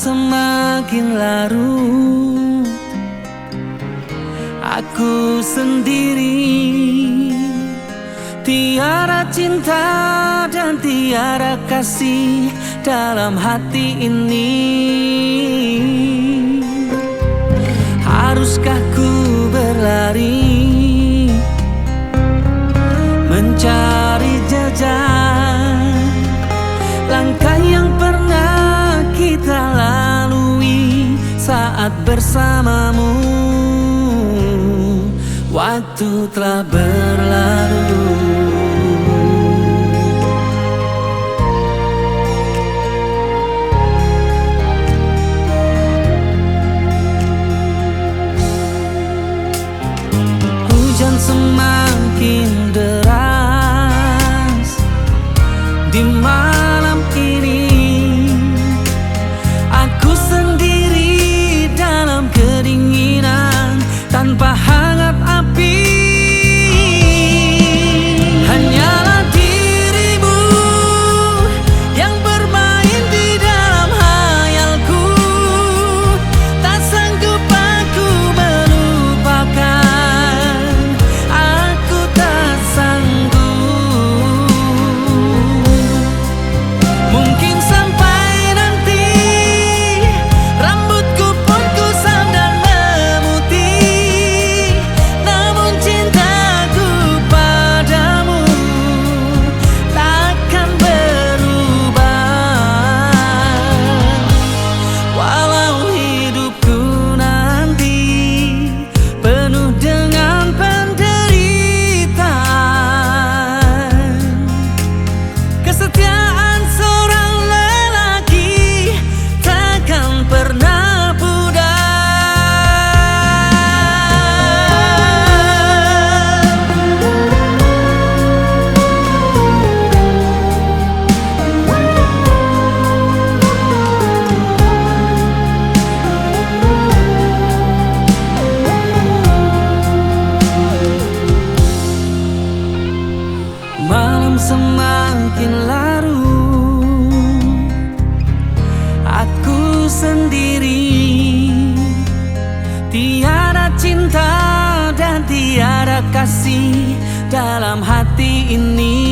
semakin larut, aku sendiri. Tiada cinta dan tiada kasih dalam hati ini. Haruskah ku berlari mencari jejak langkah yang pernah kita lalui saat bersamamu? Waktu telah berlalu. Hujan semakin deras di malam ini. Aku sendiri dalam kedinginan tanpa hangat api. Hanyalah dirimu yang bermain di dalam hayalku. Tak sanggup aku melupakan, aku tak sanggup. Mungkin sampai nanti rambutku pun kusam dan memutih, namun cintaku padamu takkan berubah. Walau hidupku nanti penuh dengan penderitaan, kesetiaan seorang lelaki takkan pernah pudar. Malam semakin larut, aku sendiri. Tiada cinta dan tiada kasih dalam hati ini.